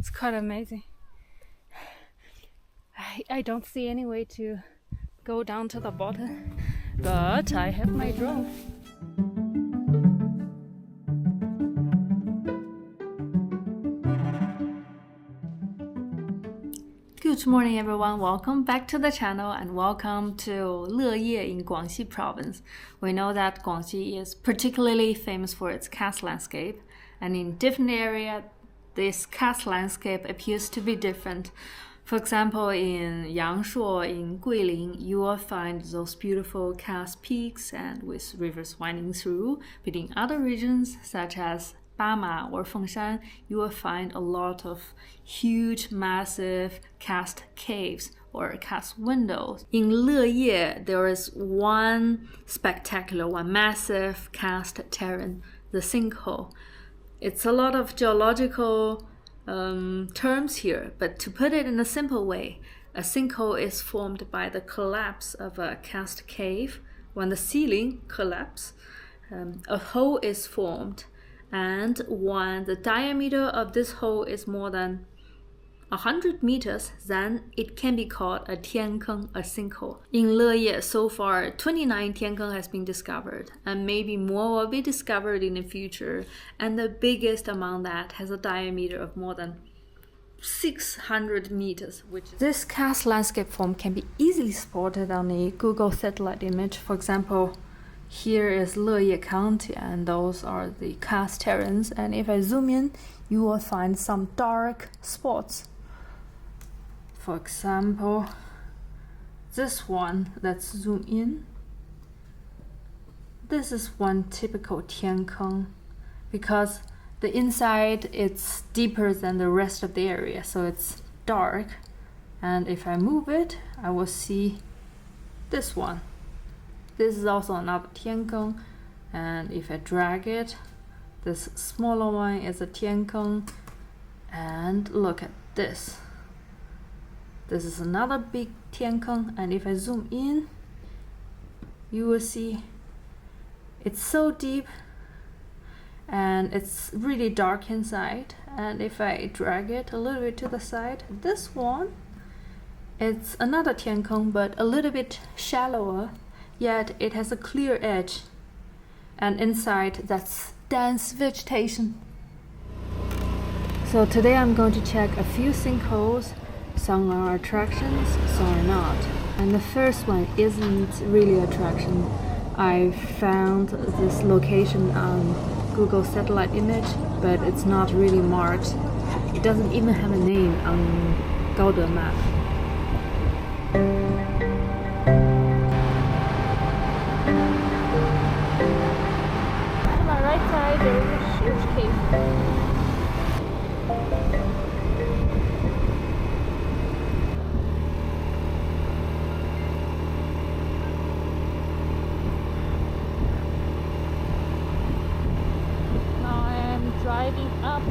It's quite amazing. I don't see any way to go down to the bottom, but I have my drone. Good morning everyone, welcome back to the channel and welcome to Leye in Guangxi Province. We know that Guangxi is particularly famous for its karst landscape, and in different areas this karst landscape appears to be different. For example, in Yangshuo, in Guilin, you will find those beautiful karst peaks and with rivers winding through. But in other regions such as Bama or Fengshan, you will find a lot of huge, massive karst caves or karst windows. In Leye, there is one massive karst terrain, the sinkhole. It's a lot of geological terms here, but to put it in a simple way, a sinkhole is formed by the collapse of a karst cave. When the ceiling collapses, a hole is formed, and when the diameter of this hole is more than 100 meters, then it can be called a Tiankeng, a sinkhole. In Leye, so far, 29 Tiankeng has been discovered, and maybe more will be discovered in the future, and the biggest among that has a diameter of more than 600 meters. This karst landscape form can be easily spotted on a Google satellite image. For example, here is Leye County, and those are the karst terrains, and if I zoom in, you will find some dark spots. For example, this one, let's zoom in. This is one typical Tiankeng, because the inside it's deeper than the rest of the area, so it's dark. And if I move it, I will see this one. This is also another Tiankeng, and if I drag it, this smaller one is a Tiankeng, and look at this. This is another big Tiankeng, and if I zoom in, you will see it's so deep and it's really dark inside. And if I drag it a little bit to the side, this one, it's another Tiankeng but a little bit shallower, yet it has a clear edge, and inside that's dense vegetation. So today I'm going to check a few sinkholes. Some are attractions, some are not. And the first one isn't really attraction. I found this location on Google satellite image, but it's not really marked. It doesn't even have a name on Google map. On my right side there is a huge cave. Driving up.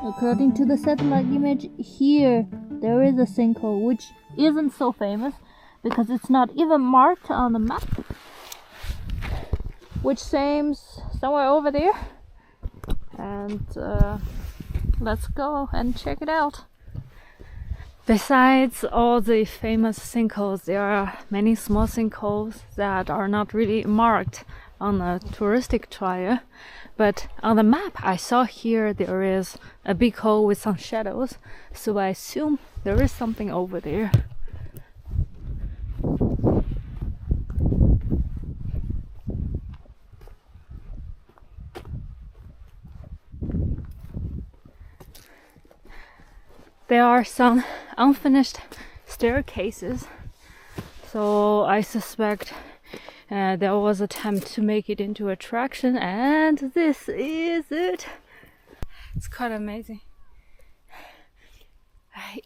According to the satellite image, here there is a sinkhole which isn't so famous because it's not even marked on the map, which seems somewhere over there. And let's go and check it out. Besides all the famous sinkholes, there are many small sinkholes that are not really marked on a touristic trail. But on the map I saw here there is a big hole with some shadows, so I assume there is something over there. There are some unfinished staircases, so I suspect there was an attempt to make it into attraction, and this is it. It's quite amazing.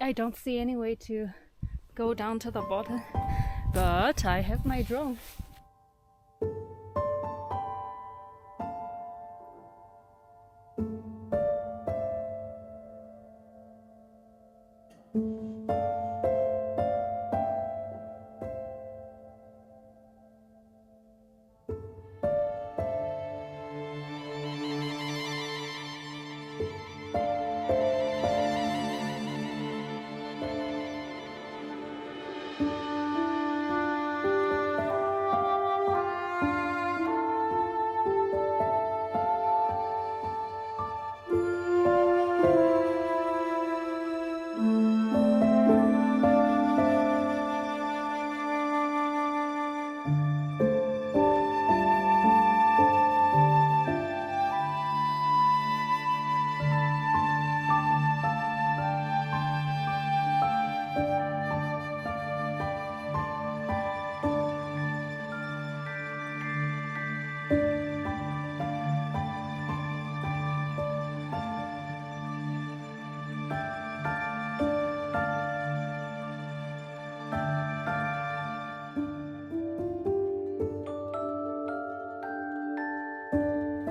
I don't see any way to go down to the bottom, but I have my drone.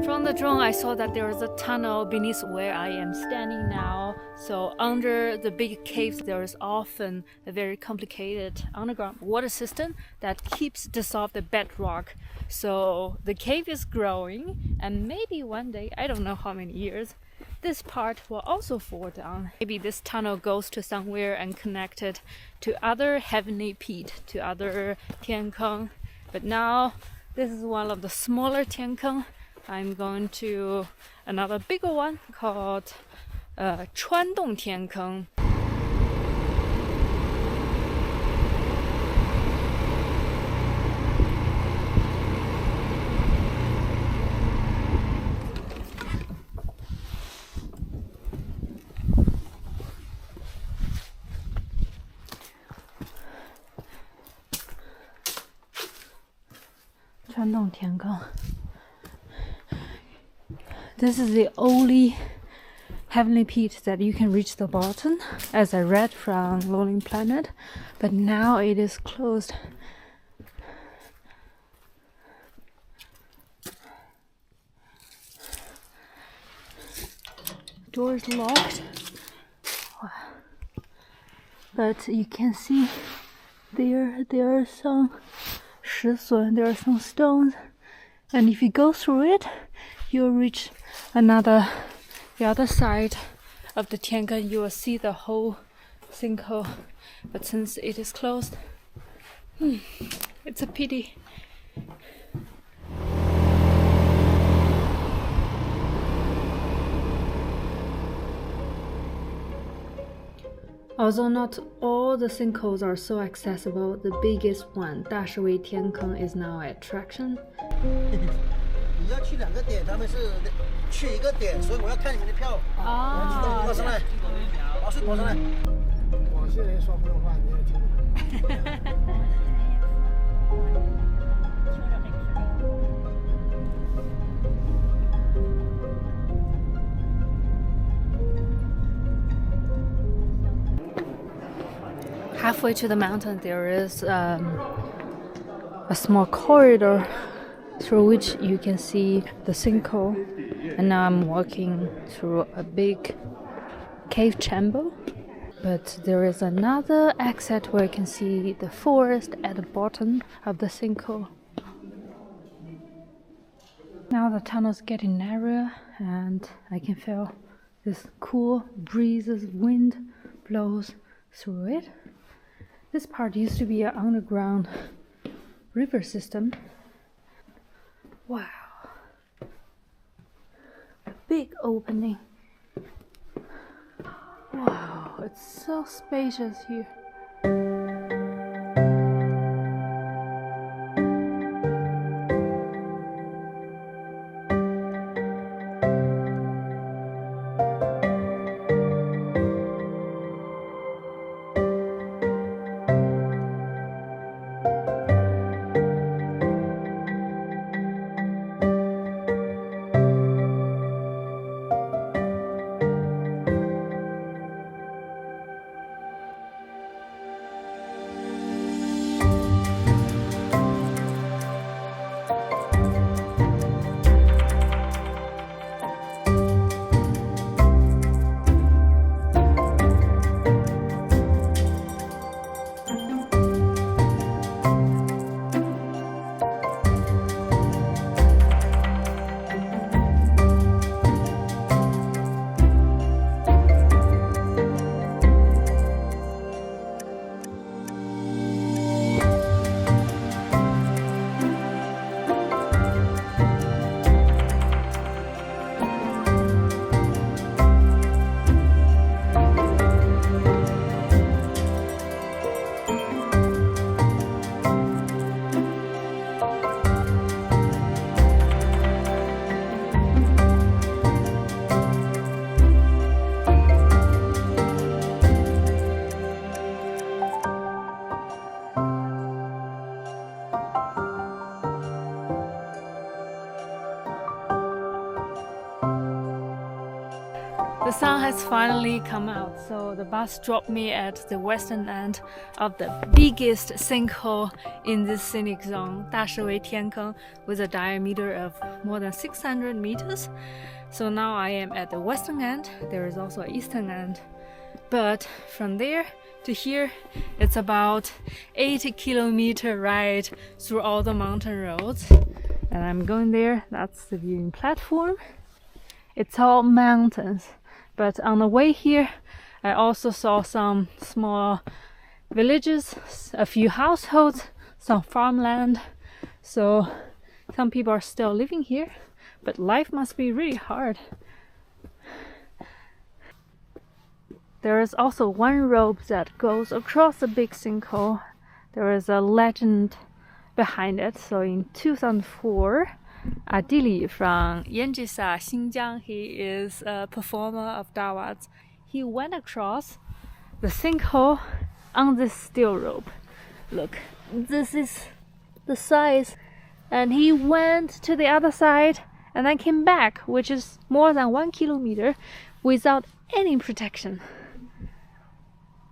From the drone, I saw that there is a tunnel beneath where I am standing now. So under the big caves, there is often a very complicated underground water system that keeps dissolved the bedrock. So the cave is growing, and maybe one day, I don't know how many years, this part will also fall down. Maybe this tunnel goes to somewhere and connected to other heavenly peak, to other Tiankeng. But now, this is one of the smaller Tiankeng. I'm going to another bigger one called Chuandong Tiankeng. Chuandong Tiankeng. This is the only heavenly peak that you can reach the bottom, as I read from Lonely Planet, but now it is closed. Door is locked, but you can see there are some 石笋, there are some stones, and if you go through it, you'll reach the other side of the Tiankeng. You will see the whole sinkhole, but since it is closed, it's a pity. Although not all the sinkholes are so accessible, the biggest one, Dashiwei Tiankeng, is now an attraction. 你要去2个点，他们是去1个点，所以我要看你们的票。啊，过上来，老师过上来。广西人说普通话你也听不懂。Halfway to the mountain, there is a small corridor through which you can see the sinkhole, and now I'm walking through a big cave chamber, but there is another exit where you can see the forest at the bottom of the sinkhole. Now the tunnel is getting narrower, and I can feel this cool breezes, wind blows through it. This part used to be an underground river system. Wow, a big opening. Wow, it's so spacious here. The sun has finally come out, so the bus dropped me at the western end of the biggest sinkhole in this scenic zone, Dashiwei Tiankeng, with a diameter of more than 600 meters. So now I am at the western end. There is also an eastern end. But from there to here, it's about 80-kilometer ride through all the mountain roads. And I'm going there. That's the viewing platform. It's all mountains. But on the way here, I also saw some small villages, a few households, some farmland. So some people are still living here, but life must be really hard. There is also one rope that goes across the big sinkhole. There is a legend behind it. So in 2004, Adili from Yanjisa, Xinjiang, he is a performer of Dawads. He went across the sinkhole on this steel rope. Look, this is the size. And he went to the other side and then came back, which is more than 1 kilometer, without any protection.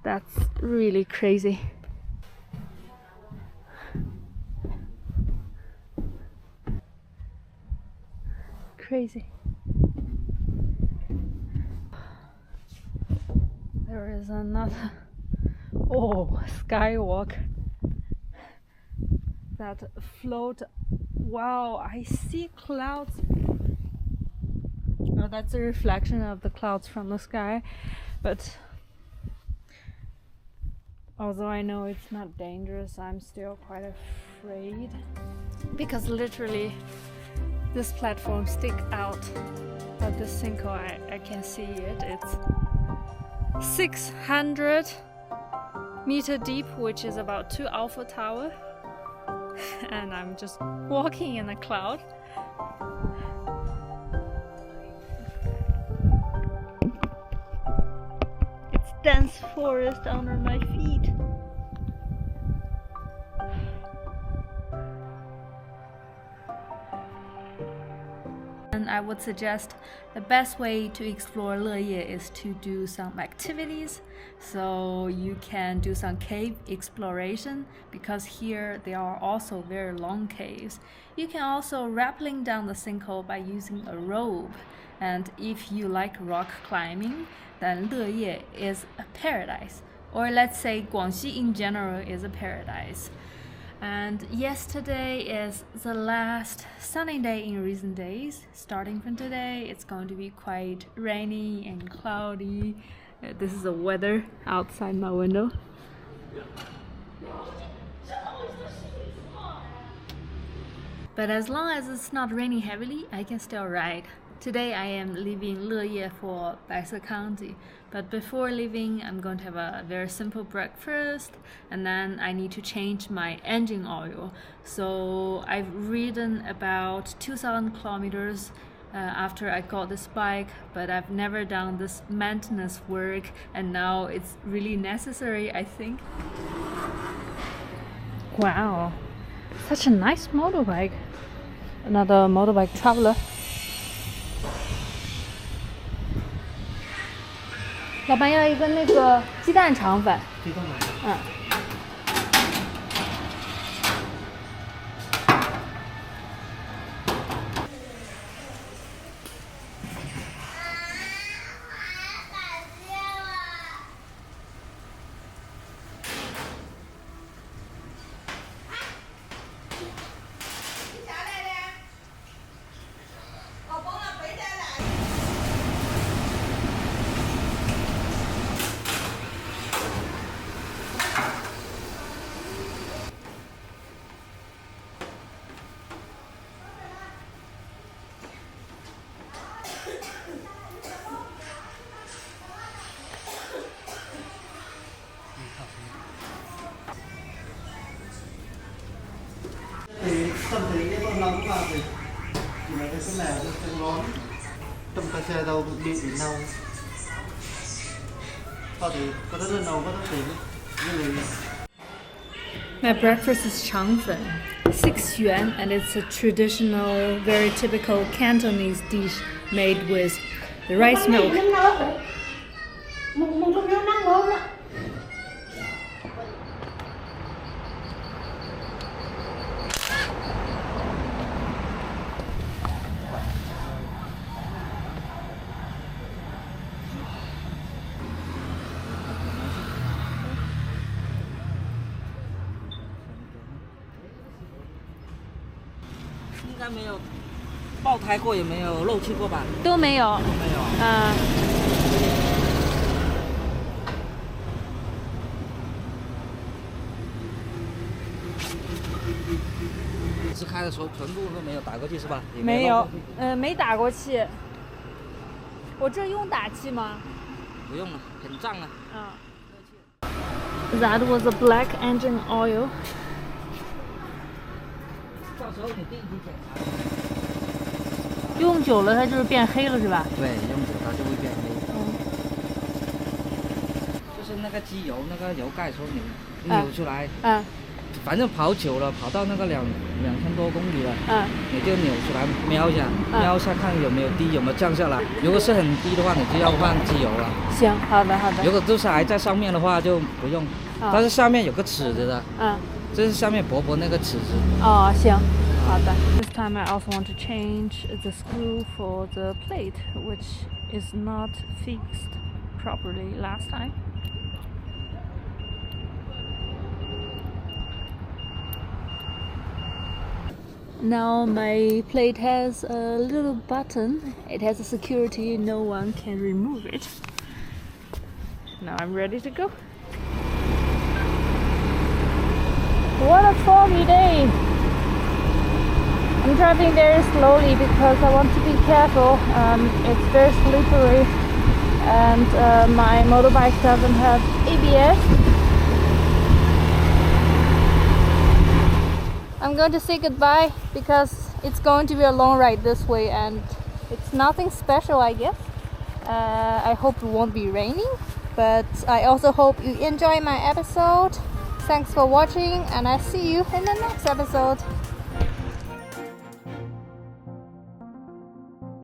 That's really crazy. Crazy. There is another skywalk that float. Wow, I see clouds. Oh, that's a reflection of the clouds from the sky. But although I know it's not dangerous, I'm still quite afraid, because literally this platform sticks out of the sinkhole. I can see it. It's 600 meter deep, which is about 2 Eiffel Tower. And I'm just walking in a cloud. It's dense forest under my feet. And I would suggest the best way to explore Leye is to do some activities. So you can do some cave exploration, because here there are also very long caves. You can also rappelling down the sinkhole by using a rope. And if you like rock climbing, then Leye is a paradise. Or let's say Guangxi in general is a paradise. And yesterday is the last sunny day in recent days. Starting from today, it's going to be quite rainy and cloudy. This is the weather outside my window. But as long as it's not raining heavily, I can still ride. Today I am leaving Leye for Baise County, but before leaving I'm going to have a very simple breakfast, and then I need to change my engine oil. So I've ridden about 2,000 kilometers after I got this bike, but I've never done this maintenance work, and now it's really necessary, I think. Wow, such a nice motorbike. Another motorbike traveler. 老板要一个那个鸡蛋肠粉。鸡蛋肠粉。嗯。Tâm thế cái con nóng vào thì là cái nào cái ngon. Tâm cái xe đâu đi đến đâu. Có thể có rất là nấu có thể như My breakfast is changfen, 6 yuan, and it's a traditional, very typical Cantonese dish made with the rice milk. 应该没有爆胎过，也没有漏气过吧？都没有。都没有。是开的时候全部都没有打过气是吧？没有，没打过气。我这用打气吗？不用了，很胀啊。That was a black engine oil. 到时候你定期检查。用久了它就是变黑了是吧？对，用久它就会变黑。就是那个机油那个油盖的时候你扭出来。反正跑久了，跑到那个2000多公里了，你就扭出来瞄一下，瞄一下看有没有低，有没有降下来。如果是很低的话，你就要换机油了。行，好的好的。如果都是还在上面的话就不用，但是下面有个尺子的，这是下面薄薄那个尺子。哦，行，好的。This time I also want to change the screw for the plate, which is not fixed properly last time. Now my plate has a little button. It has a security, no one can remove it. Now I'm ready to go. What a foggy day! I'm driving very slowly because I want to be careful. It's very slippery and my motorbike doesn't have ABS. I'm going to say goodbye because it's going to be a long ride this way and it's nothing special, I guess. I hope it won't be raining, but I also hope you enjoy my episode. Thanks for watching and I'll see you in the next episode.